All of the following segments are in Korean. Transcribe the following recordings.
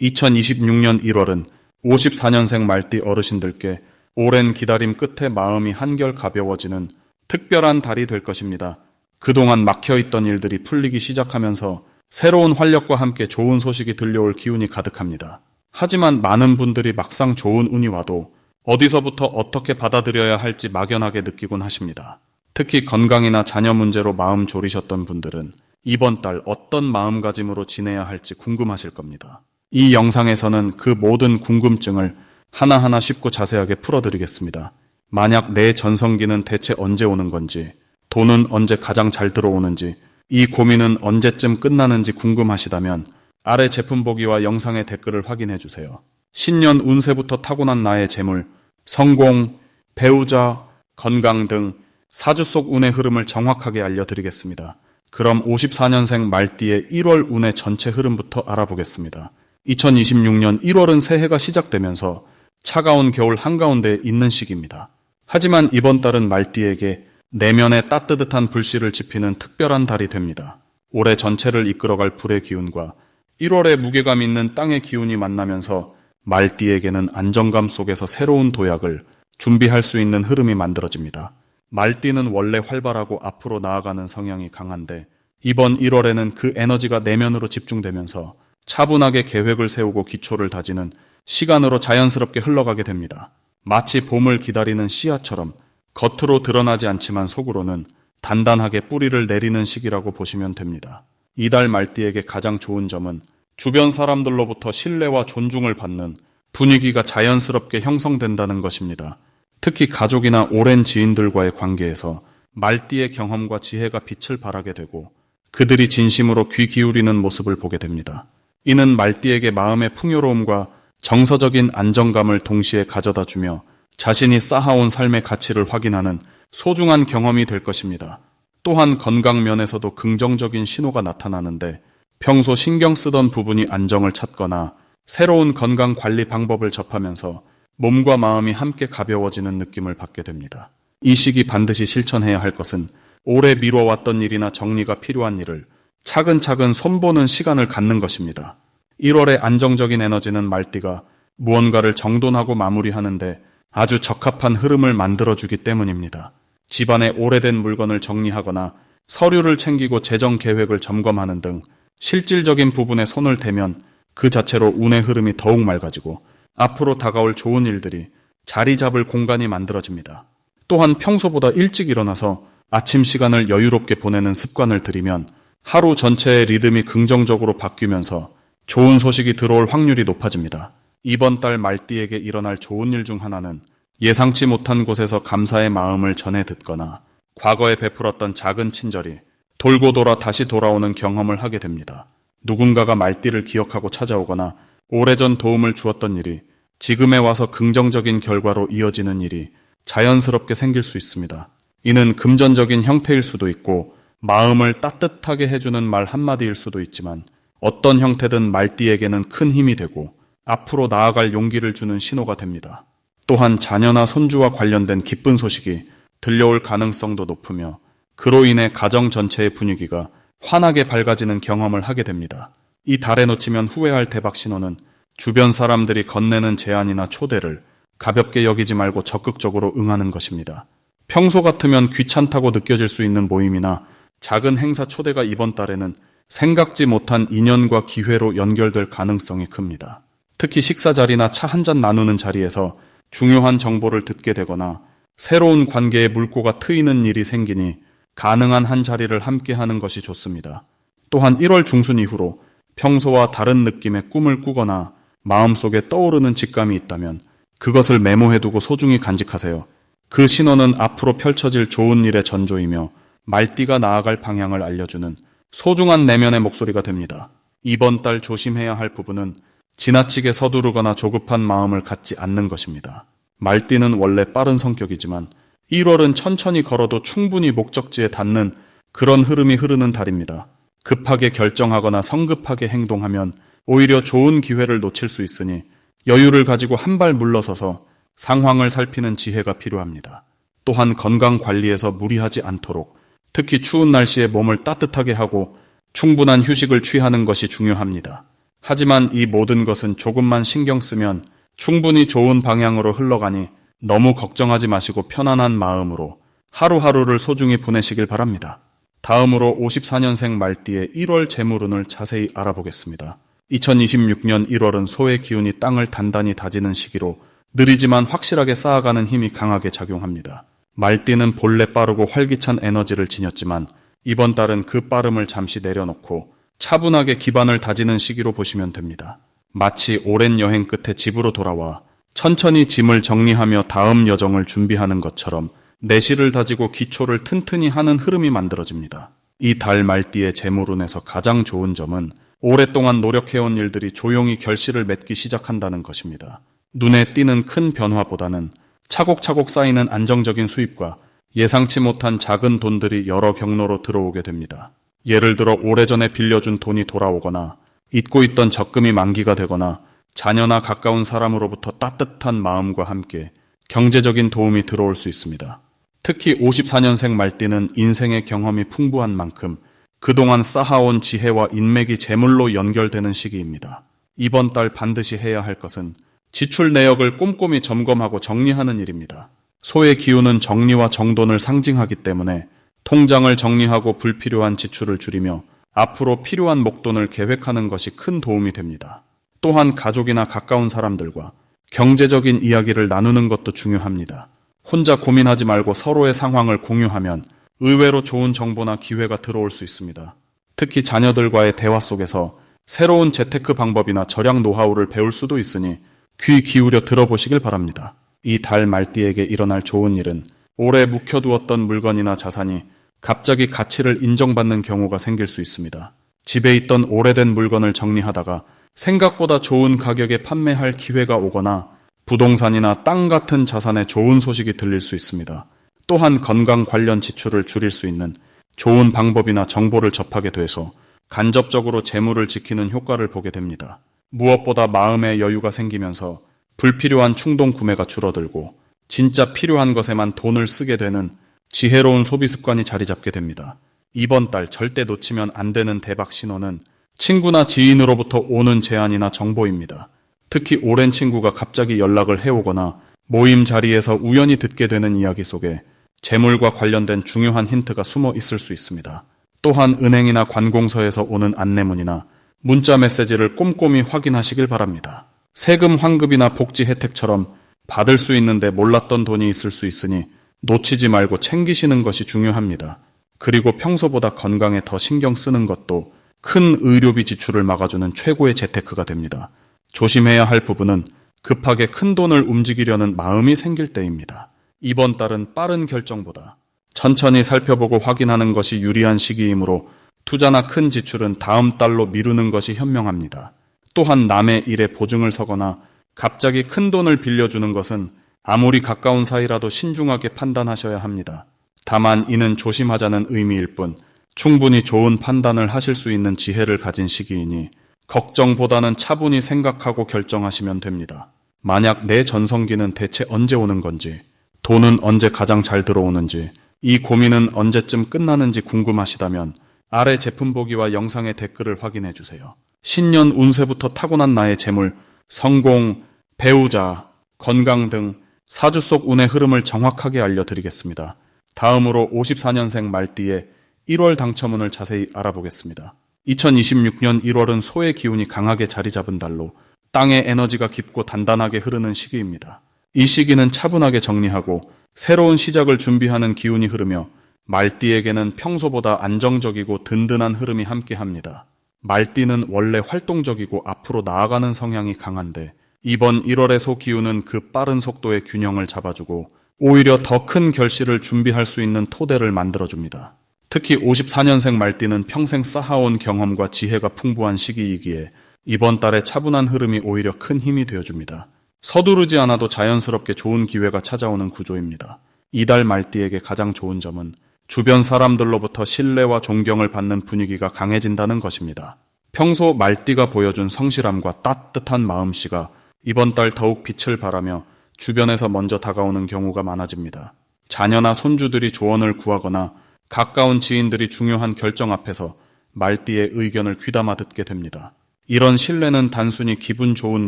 2026년 1월은 54년생 말띠 어르신들께 오랜 기다림 끝에 마음이 한결 가벼워지는 특별한 달이 될 것입니다. 그동안 막혀있던 일들이 풀리기 시작하면서 새로운 활력과 함께 좋은 소식이 들려올 기운이 가득합니다. 하지만 많은 분들이 막상 좋은 운이 와도 어디서부터 어떻게 받아들여야 할지 막연하게 느끼곤 하십니다. 특히 건강이나 자녀 문제로 마음 졸이셨던 분들은 이번 달 어떤 마음가짐으로 지내야 할지 궁금하실 겁니다. 이 영상에서는 그 모든 궁금증을 하나하나 쉽고 자세하게 풀어드리겠습니다. 만약 내 전성기는 대체 언제 오는 건지, 돈은 언제 가장 잘 들어오는지, 이 고민은 언제쯤 끝나는지 궁금하시다면 아래 제품 보기와 영상의 댓글을 확인해주세요. 신년 운세부터 타고난 나의 재물, 성공, 배우자, 건강 등 사주 속 운의 흐름을 정확하게 알려드리겠습니다. 그럼 54년생 말띠의 1월 운의 전체 흐름부터 알아보겠습니다. 2026년 1월은 새해가 시작되면서 차가운 겨울 한가운데 있는 시기입니다. 하지만 이번 달은 말띠에게 내면에 따뜻한 불씨를 지피는 특별한 달이 됩니다. 올해 전체를 이끌어갈 불의 기운과 1월의 무게감 있는 땅의 기운이 만나면서 말띠에게는 안정감 속에서 새로운 도약을 준비할 수 있는 흐름이 만들어집니다. 말띠는 원래 활발하고 앞으로 나아가는 성향이 강한데 이번 1월에는 그 에너지가 내면으로 집중되면서 차분하게 계획을 세우고 기초를 다지는 시간으로 자연스럽게 흘러가게 됩니다. 마치 봄을 기다리는 씨앗처럼 겉으로 드러나지 않지만 속으로는 단단하게 뿌리를 내리는 시기라고 보시면 됩니다. 이달 말띠에게 가장 좋은 점은 주변 사람들로부터 신뢰와 존중을 받는 분위기가 자연스럽게 형성된다는 것입니다. 특히 가족이나 오랜 지인들과의 관계에서 말띠의 경험과 지혜가 빛을 발하게 되고 그들이 진심으로 귀 기울이는 모습을 보게 됩니다. 이는 말띠에게 마음의 풍요로움과 정서적인 안정감을 동시에 가져다 주며 자신이 쌓아온 삶의 가치를 확인하는 소중한 경험이 될 것입니다. 또한 건강 면에서도 긍정적인 신호가 나타나는데 평소 신경 쓰던 부분이 안정을 찾거나 새로운 건강 관리 방법을 접하면서 몸과 마음이 함께 가벼워지는 느낌을 받게 됩니다. 이 시기 반드시 실천해야 할 것은 오래 미뤄왔던 일이나 정리가 필요한 일을 차근차근 손보는 시간을 갖는 것입니다. 1월의 안정적인 에너지는 말띠가 무언가를 정돈하고 마무리하는데 아주 적합한 흐름을 만들어주기 때문입니다. 집안의 오래된 물건을 정리하거나 서류를 챙기고 재정 계획을 점검하는 등 실질적인 부분에 손을 대면 그 자체로 운의 흐름이 더욱 맑아지고 앞으로 다가올 좋은 일들이 자리 잡을 공간이 만들어집니다. 또한 평소보다 일찍 일어나서 아침 시간을 여유롭게 보내는 습관을 들이면 하루 전체의 리듬이 긍정적으로 바뀌면서 좋은 소식이 들어올 확률이 높아집니다. 이번 달 말띠에게 일어날 좋은 일 중 하나는 예상치 못한 곳에서 감사의 마음을 전해 듣거나 과거에 베풀었던 작은 친절이 돌고 돌아 다시 돌아오는 경험을 하게 됩니다. 누군가가 말띠를 기억하고 찾아오거나 오래전 도움을 주었던 일이 지금에 와서 긍정적인 결과로 이어지는 일이 자연스럽게 생길 수 있습니다. 이는 금전적인 형태일 수도 있고 마음을 따뜻하게 해주는 말 한마디일 수도 있지만 어떤 형태든 말띠에게는 큰 힘이 되고 앞으로 나아갈 용기를 주는 신호가 됩니다. 또한 자녀나 손주와 관련된 기쁜 소식이 들려올 가능성도 높으며 그로 인해 가정 전체의 분위기가 환하게 밝아지는 경험을 하게 됩니다. 이 달에 놓치면 후회할 대박 신호는 주변 사람들이 건네는 제안이나 초대를 가볍게 여기지 말고 적극적으로 응하는 것입니다. 평소 같으면 귀찮다고 느껴질 수 있는 모임이나 작은 행사 초대가 이번 달에는 생각지 못한 인연과 기회로 연결될 가능성이 큽니다. 특히 식사 자리나 차 한잔 나누는 자리에서 중요한 정보를 듣게 되거나 새로운 관계에 물꼬가 트이는 일이 생기니 가능한 한 자리를 함께 하는 것이 좋습니다. 또한 1월 중순 이후로 평소와 다른 느낌의 꿈을 꾸거나 마음속에 떠오르는 직감이 있다면 그것을 메모해두고 소중히 간직하세요. 그 신호는 앞으로 펼쳐질 좋은 일의 전조이며 말띠가 나아갈 방향을 알려주는 소중한 내면의 목소리가 됩니다. 이번 달 조심해야 할 부분은 지나치게 서두르거나 조급한 마음을 갖지 않는 것입니다. 말띠는 원래 빠른 성격이지만 1월은 천천히 걸어도 충분히 목적지에 닿는 그런 흐름이 흐르는 달입니다. 급하게 결정하거나 성급하게 행동하면 오히려 좋은 기회를 놓칠 수 있으니 여유를 가지고 한 발 물러서서 상황을 살피는 지혜가 필요합니다. 또한 건강 관리에서 무리하지 않도록 특히 추운 날씨에 몸을 따뜻하게 하고 충분한 휴식을 취하는 것이 중요합니다. 하지만 이 모든 것은 조금만 신경 쓰면 충분히 좋은 방향으로 흘러가니 너무 걱정하지 마시고 편안한 마음으로 하루하루를 소중히 보내시길 바랍니다. 다음으로 54년생 말띠의 1월 재물운을 자세히 알아보겠습니다. 2026년 1월은 소의 기운이 땅을 단단히 다지는 시기로 느리지만 확실하게 쌓아가는 힘이 강하게 작용합니다. 말띠는 본래 빠르고 활기찬 에너지를 지녔지만 이번 달은 그 빠름을 잠시 내려놓고 차분하게 기반을 다지는 시기로 보시면 됩니다. 마치 오랜 여행 끝에 집으로 돌아와 천천히 짐을 정리하며 다음 여정을 준비하는 것처럼 내실을 다지고 기초를 튼튼히 하는 흐름이 만들어집니다. 이 달 말띠의 재물운에서 가장 좋은 점은 오랫동안 노력해온 일들이 조용히 결실을 맺기 시작한다는 것입니다. 눈에 띄는 큰 변화보다는 차곡차곡 쌓이는 안정적인 수입과 예상치 못한 작은 돈들이 여러 경로로 들어오게 됩니다. 예를 들어 오래전에 빌려준 돈이 돌아오거나 잊고 있던 적금이 만기가 되거나 자녀나 가까운 사람으로부터 따뜻한 마음과 함께 경제적인 도움이 들어올 수 있습니다. 특히 54년생 말띠는 인생의 경험이 풍부한 만큼 그동안 쌓아온 지혜와 인맥이 재물로 연결되는 시기입니다. 이번 달 반드시 해야 할 것은 지출 내역을 꼼꼼히 점검하고 정리하는 일입니다. 소의 기운은 정리와 정돈을 상징하기 때문에 통장을 정리하고 불필요한 지출을 줄이며 앞으로 필요한 목돈을 계획하는 것이 큰 도움이 됩니다. 또한 가족이나 가까운 사람들과 경제적인 이야기를 나누는 것도 중요합니다. 혼자 고민하지 말고 서로의 상황을 공유하면 의외로 좋은 정보나 기회가 들어올 수 있습니다. 특히 자녀들과의 대화 속에서 새로운 재테크 방법이나 절약 노하우를 배울 수도 있으니 귀 기울여 들어보시길 바랍니다. 이 달 말띠에게 일어날 좋은 일은 오래 묵혀두었던 물건이나 자산이 갑자기 가치를 인정받는 경우가 생길 수 있습니다. 집에 있던 오래된 물건을 정리하다가 생각보다 좋은 가격에 판매할 기회가 오거나 부동산이나 땅 같은 자산에 좋은 소식이 들릴 수 있습니다. 또한 건강 관련 지출을 줄일 수 있는 좋은 방법이나 정보를 접하게 돼서 간접적으로 재물을 지키는 효과를 보게 됩니다. 무엇보다 마음의 여유가 생기면서 불필요한 충동 구매가 줄어들고 진짜 필요한 것에만 돈을 쓰게 되는 지혜로운 소비 습관이 자리 잡게 됩니다. 이번 달 절대 놓치면 안 되는 대박 신호는 친구나 지인으로부터 오는 제안이나 정보입니다. 특히 오랜 친구가 갑자기 연락을 해오거나 모임 자리에서 우연히 듣게 되는 이야기 속에 재물과 관련된 중요한 힌트가 숨어 있을 수 있습니다. 또한 은행이나 관공서에서 오는 안내문이나 문자 메시지를 꼼꼼히 확인하시길 바랍니다. 세금 환급이나 복지 혜택처럼 받을 수 있는데 몰랐던 돈이 있을 수 있으니 놓치지 말고 챙기시는 것이 중요합니다. 그리고 평소보다 건강에 더 신경 쓰는 것도 큰 의료비 지출을 막아주는 최고의 재테크가 됩니다. 조심해야 할 부분은 급하게 큰 돈을 움직이려는 마음이 생길 때입니다. 이번 달은 빠른 결정보다 천천히 살펴보고 확인하는 것이 유리한 시기이므로 투자나 큰 지출은 다음 달로 미루는 것이 현명합니다. 또한 남의 일에 보증을 서거나 갑자기 큰 돈을 빌려주는 것은 아무리 가까운 사이라도 신중하게 판단하셔야 합니다. 다만 이는 조심하자는 의미일 뿐 충분히 좋은 판단을 하실 수 있는 지혜를 가진 시기이니 걱정보다는 차분히 생각하고 결정하시면 됩니다. 만약 내 전성기는 대체 언제 오는 건지, 돈은 언제 가장 잘 들어오는지, 이 고민은 언제쯤 끝나는지 궁금하시다면 아래 제품 보기와 영상의 댓글을 확인해 주세요. 신년 운세부터 타고난 나의 재물, 성공, 배우자, 건강 등 사주 속 운의 흐름을 정확하게 알려드리겠습니다. 다음으로 54년생 말띠의 1월 당첨운을 자세히 알아보겠습니다. 2026년 1월은 소의 기운이 강하게 자리 잡은 달로 땅의 에너지가 깊고 단단하게 흐르는 시기입니다. 이 시기는 차분하게 정리하고 새로운 시작을 준비하는 기운이 흐르며 말띠에게는 평소보다 안정적이고 든든한 흐름이 함께합니다. 말띠는 원래 활동적이고 앞으로 나아가는 성향이 강한데 이번 1월의 소 기운은 그 빠른 속도의 균형을 잡아주고 오히려 더 큰 결실을 준비할 수 있는 토대를 만들어줍니다. 특히 54년생 말띠는 평생 쌓아온 경험과 지혜가 풍부한 시기이기에 이번 달의 차분한 흐름이 오히려 큰 힘이 되어줍니다. 서두르지 않아도 자연스럽게 좋은 기회가 찾아오는 구조입니다. 이달 말띠에게 가장 좋은 점은 주변 사람들로부터 신뢰와 존경을 받는 분위기가 강해진다는 것입니다. 평소 말띠가 보여준 성실함과 따뜻한 마음씨가 이번 달 더욱 빛을 발하며 주변에서 먼저 다가오는 경우가 많아집니다. 자녀나 손주들이 조언을 구하거나 가까운 지인들이 중요한 결정 앞에서 말띠의 의견을 귀담아 듣게 됩니다. 이런 신뢰는 단순히 기분 좋은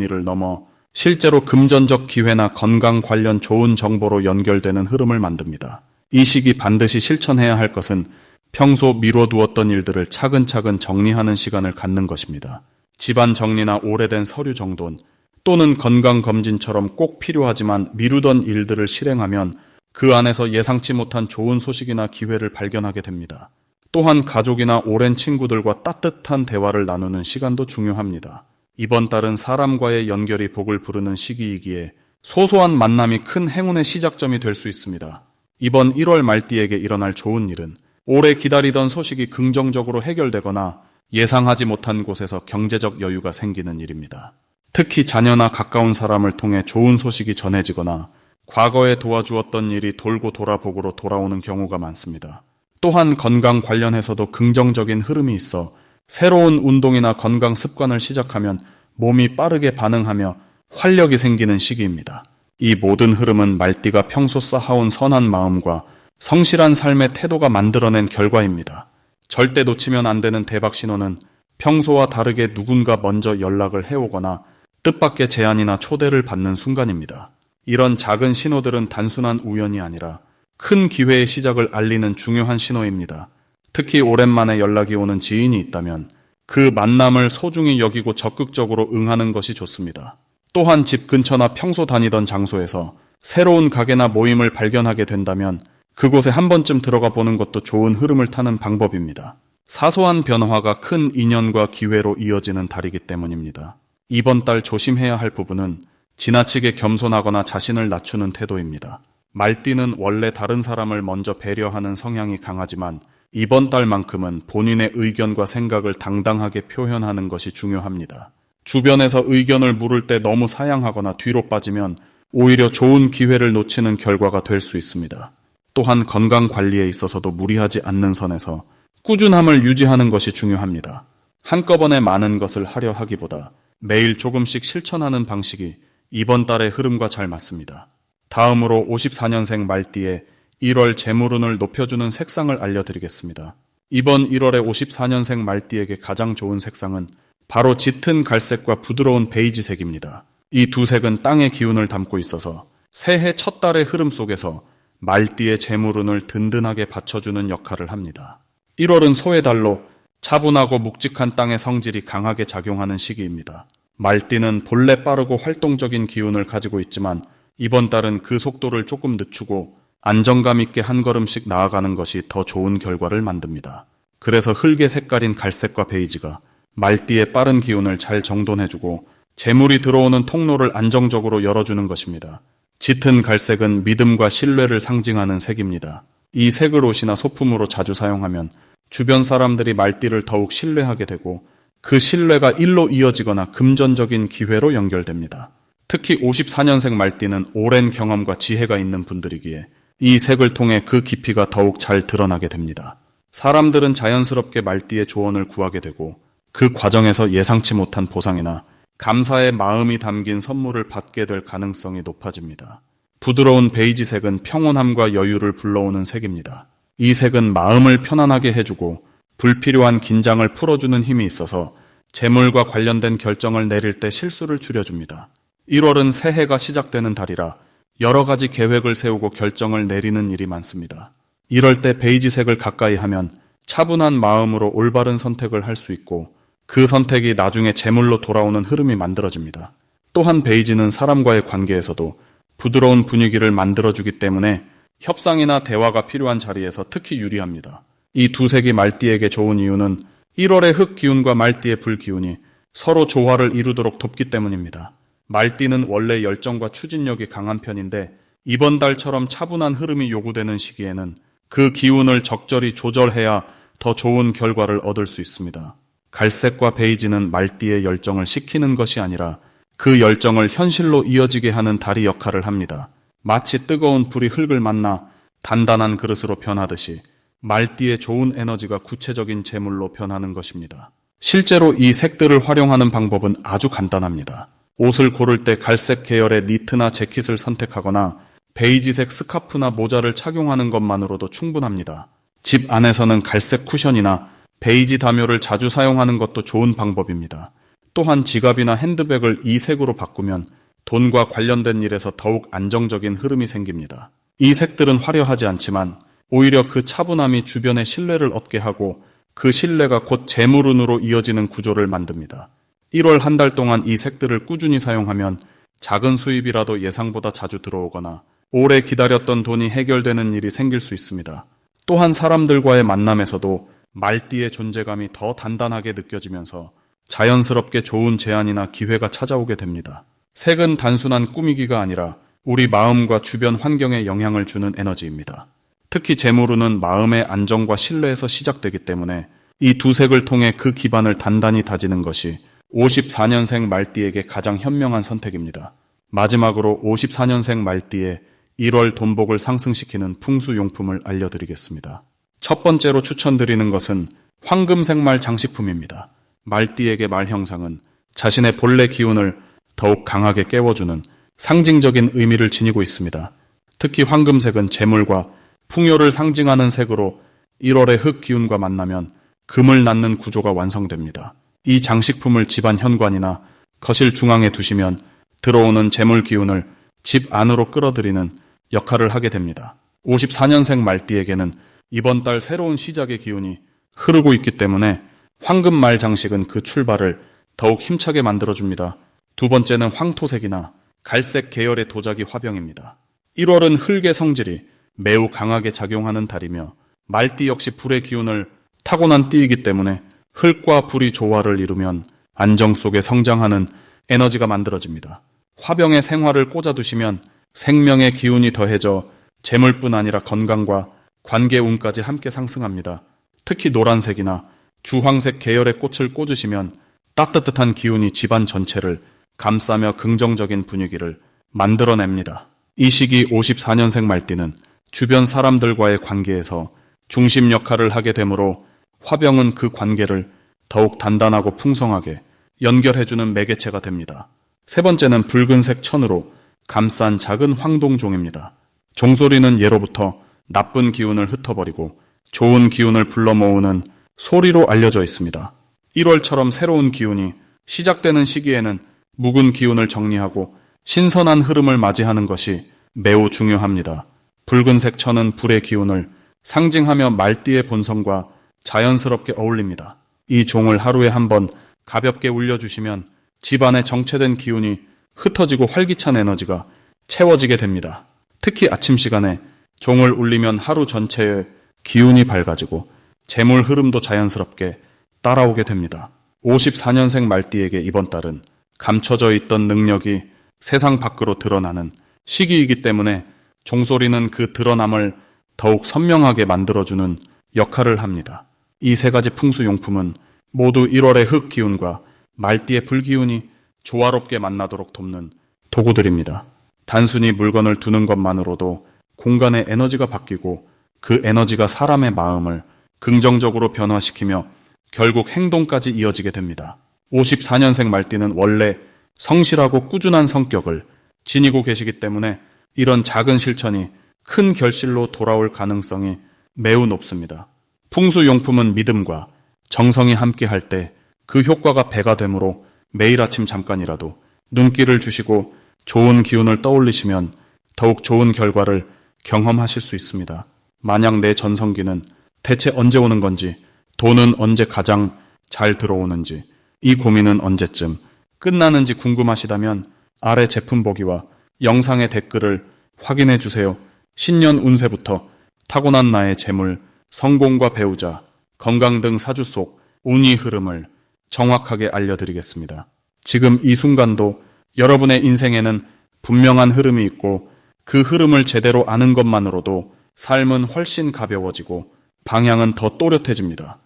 일을 넘어 실제로 금전적 기회나 건강 관련 좋은 정보로 연결되는 흐름을 만듭니다. 이 시기 반드시 실천해야 할 것은 평소 미뤄두었던 일들을 차근차근 정리하는 시간을 갖는 것입니다. 집안 정리나 오래된 서류 정돈 또는 건강검진처럼 꼭 필요하지만 미루던 일들을 실행하면 그 안에서 예상치 못한 좋은 소식이나 기회를 발견하게 됩니다. 또한 가족이나 오랜 친구들과 따뜻한 대화를 나누는 시간도 중요합니다. 이번 달은 사람과의 연결이 복을 부르는 시기이기에 소소한 만남이 큰 행운의 시작점이 될 수 있습니다. 이번 1월 말띠에게 일어날 좋은 일은 오래 기다리던 소식이 긍정적으로 해결되거나 예상하지 못한 곳에서 경제적 여유가 생기는 일입니다. 특히 자녀나 가까운 사람을 통해 좋은 소식이 전해지거나 과거에 도와주었던 일이 돌고 돌아 복으로 돌아오는 경우가 많습니다. 또한 건강 관련해서도 긍정적인 흐름이 있어 새로운 운동이나 건강 습관을 시작하면 몸이 빠르게 반응하며 활력이 생기는 시기입니다. 이 모든 흐름은 말띠가 평소 쌓아온 선한 마음과 성실한 삶의 태도가 만들어낸 결과입니다. 절대 놓치면 안 되는 대박 신호는 평소와 다르게 누군가 먼저 연락을 해오거나 뜻밖의 제안이나 초대를 받는 순간입니다. 이런 작은 신호들은 단순한 우연이 아니라 큰 기회의 시작을 알리는 중요한 신호입니다. 특히 오랜만에 연락이 오는 지인이 있다면 그 만남을 소중히 여기고 적극적으로 응하는 것이 좋습니다. 또한 집 근처나 평소 다니던 장소에서 새로운 가게나 모임을 발견하게 된다면 그곳에 한 번쯤 들어가 보는 것도 좋은 흐름을 타는 방법입니다. 사소한 변화가 큰 인연과 기회로 이어지는 달이기 때문입니다. 이번 달 조심해야 할 부분은 지나치게 겸손하거나 자신을 낮추는 태도입니다. 말띠는 원래 다른 사람을 먼저 배려하는 성향이 강하지만 이번 달만큼은 본인의 의견과 생각을 당당하게 표현하는 것이 중요합니다. 주변에서 의견을 물을 때 너무 사양하거나 뒤로 빠지면 오히려 좋은 기회를 놓치는 결과가 될 수 있습니다. 또한 건강 관리에 있어서도 무리하지 않는 선에서 꾸준함을 유지하는 것이 중요합니다. 한꺼번에 많은 것을 하려 하기보다 매일 조금씩 실천하는 방식이 이번 달의 흐름과 잘 맞습니다. 다음으로 54년생 말띠의 1월 재물운을 높여주는 색상을 알려드리겠습니다. 이번 1월에 54년생 말띠에게 가장 좋은 색상은 바로 짙은 갈색과 부드러운 베이지색입니다. 이 두 색은 땅의 기운을 담고 있어서 새해 첫 달의 흐름 속에서 말띠의 재물운을 든든하게 받쳐주는 역할을 합니다. 1월은 소의 달로 차분하고 묵직한 땅의 성질이 강하게 작용하는 시기입니다. 말띠는 본래 빠르고 활동적인 기운을 가지고 있지만 이번 달은 그 속도를 조금 늦추고 안정감 있게 한 걸음씩 나아가는 것이 더 좋은 결과를 만듭니다. 그래서 흙의 색깔인 갈색과 베이지가 말띠의 빠른 기운을 잘 정돈해주고 재물이 들어오는 통로를 안정적으로 열어주는 것입니다. 짙은 갈색은 믿음과 신뢰를 상징하는 색입니다. 이 색을 옷이나 소품으로 자주 사용하면 주변 사람들이 말띠를 더욱 신뢰하게 되고 그 신뢰가 일로 이어지거나 금전적인 기회로 연결됩니다. 특히 54년생 말띠는 오랜 경험과 지혜가 있는 분들이기에 이 색을 통해 그 깊이가 더욱 잘 드러나게 됩니다. 사람들은 자연스럽게 말띠의 조언을 구하게 되고 그 과정에서 예상치 못한 보상이나 감사의 마음이 담긴 선물을 받게 될 가능성이 높아집니다. 부드러운 베이지색은 평온함과 여유를 불러오는 색입니다. 이 색은 마음을 편안하게 해주고 불필요한 긴장을 풀어주는 힘이 있어서 재물과 관련된 결정을 내릴 때 실수를 줄여줍니다. 1월은 새해가 시작되는 달이라 여러 가지 계획을 세우고 결정을 내리는 일이 많습니다. 이럴 때 베이지색을 가까이 하면 차분한 마음으로 올바른 선택을 할 수 있고 그 선택이 나중에 재물로 돌아오는 흐름이 만들어집니다. 또한 베이지는 사람과의 관계에서도 부드러운 분위기를 만들어주기 때문에 협상이나 대화가 필요한 자리에서 특히 유리합니다. 이 두 색이 말띠에게 좋은 이유는 1월의 흙 기운과 말띠의 불 기운이 서로 조화를 이루도록 돕기 때문입니다. 말띠는 원래 열정과 추진력이 강한 편인데 이번 달처럼 차분한 흐름이 요구되는 시기에는 그 기운을 적절히 조절해야 더 좋은 결과를 얻을 수 있습니다. 갈색과 베이지는 말띠의 열정을 식히는 것이 아니라 그 열정을 현실로 이어지게 하는 달이 역할을 합니다. 마치 뜨거운 불이 흙을 만나 단단한 그릇으로 변하듯이 말띠의 좋은 에너지가 구체적인 재물로 변하는 것입니다. 실제로 이 색들을 활용하는 방법은 아주 간단합니다. 옷을 고를 때 갈색 계열의 니트나 재킷을 선택하거나 베이지색 스카프나 모자를 착용하는 것만으로도 충분합니다. 집 안에서는 갈색 쿠션이나 베이지 담요를 자주 사용하는 것도 좋은 방법입니다. 또한 지갑이나 핸드백을 이 색으로 바꾸면 돈과 관련된 일에서 더욱 안정적인 흐름이 생깁니다. 이 색들은 화려하지 않지만 오히려 그 차분함이 주변의 신뢰를 얻게 하고 그 신뢰가 곧 재물운으로 이어지는 구조를 만듭니다. 1월 한 달 동안 이 색들을 꾸준히 사용하면 작은 수입이라도 예상보다 자주 들어오거나 오래 기다렸던 돈이 해결되는 일이 생길 수 있습니다. 또한 사람들과의 만남에서도 말띠의 존재감이 더 단단하게 느껴지면서 자연스럽게 좋은 제안이나 기회가 찾아오게 됩니다. 색은 단순한 꾸미기가 아니라 우리 마음과 주변 환경에 영향을 주는 에너지입니다. 특히 재물운은 마음의 안정과 신뢰에서 시작되기 때문에 이 두 색을 통해 그 기반을 단단히 다지는 것이 54년생 말띠에게 가장 현명한 선택입니다. 마지막으로 54년생 말띠의 1월 돈복을 상승시키는 풍수용품을 알려드리겠습니다. 첫 번째로 추천드리는 것은 황금색 말 장식품입니다. 말띠에게 말 형상은 자신의 본래 기운을 더욱 강하게 깨워주는 상징적인 의미를 지니고 있습니다. 특히 황금색은 재물과 풍요를 상징하는 색으로 1월의 흙 기운과 만나면 금을 낳는 구조가 완성됩니다. 이 장식품을 집안 현관이나 거실 중앙에 두시면 들어오는 재물 기운을 집 안으로 끌어들이는 역할을 하게 됩니다. 54년생 말띠에게는 이번 달 새로운 시작의 기운이 흐르고 있기 때문에 황금 말 장식은 그 출발을 더욱 힘차게 만들어줍니다. 두 번째는 황토색이나 갈색 계열의 도자기 화병입니다. 1월은 흙의 성질이 매우 강하게 작용하는 달이며 말띠 역시 불의 기운을 타고난 띠이기 때문에 흙과 불이 조화를 이루면 안정 속에 성장하는 에너지가 만들어집니다. 화병에 생화를 꽂아두시면 생명의 기운이 더해져 재물뿐 아니라 건강과 관계운까지 함께 상승합니다. 특히 노란색이나 주황색 계열의 꽃을 꽂으시면 따뜻한 기운이 집안 전체를 감싸며 긍정적인 분위기를 만들어냅니다. 이 시기 54년생 말띠는 주변 사람들과의 관계에서 중심 역할을 하게 되므로 화병은 그 관계를 더욱 단단하고 풍성하게 연결해주는 매개체가 됩니다. 세 번째는 붉은색 천으로 감싼 작은 황동종입니다. 종소리는 예로부터 나쁜 기운을 흩어버리고 좋은 기운을 불러 모으는 소리로 알려져 있습니다. 1월처럼 새로운 기운이 시작되는 시기에는 묵은 기운을 정리하고 신선한 흐름을 맞이하는 것이 매우 중요합니다. 붉은색 천은 불의 기운을 상징하며 말띠의 본성과 자연스럽게 어울립니다. 이 종을 하루에 한 번 가볍게 울려주시면 집안의 정체된 기운이 흩어지고 활기찬 에너지가 채워지게 됩니다. 특히 아침 시간에 종을 울리면 하루 전체의 기운이 밝아지고 재물 흐름도 자연스럽게 따라오게 됩니다. 54년생 말띠에게 이번 달은 감춰져 있던 능력이 세상 밖으로 드러나는 시기이기 때문에 종소리는 그 드러남을 더욱 선명하게 만들어주는 역할을 합니다. 이 세 가지 풍수용품은 모두 1월의 흙 기운과 말띠의 불 기운이 조화롭게 만나도록 돕는 도구들입니다. 단순히 물건을 두는 것만으로도 공간의 에너지가 바뀌고 그 에너지가 사람의 마음을 긍정적으로 변화시키며 결국 행동까지 이어지게 됩니다. 54년생 말띠는 원래 성실하고 꾸준한 성격을 지니고 계시기 때문에 이런 작은 실천이 큰 결실로 돌아올 가능성이 매우 높습니다. 풍수용품은 믿음과 정성이 함께할 때 그 효과가 배가 되므로 매일 아침 잠깐이라도 눈길을 주시고 좋은 기운을 떠올리시면 더욱 좋은 결과를 경험하실 수 있습니다. 만약 내 전성기는 대체 언제 오는 건지, 돈은 언제 가장 잘 들어오는지, 이 고민은 언제쯤 끝나는지 궁금하시다면 아래 제품 보기와 영상의 댓글을 확인해 주세요. 신년 운세부터 타고난 나의 재물, 성공과 배우자, 건강 등 사주 속 운이 흐름을 정확하게 알려드리겠습니다. 지금 이 순간도 여러분의 인생에는 분명한 흐름이 있고 그 흐름을 제대로 아는 것만으로도 삶은 훨씬 가벼워지고 방향은 더 또렷해집니다.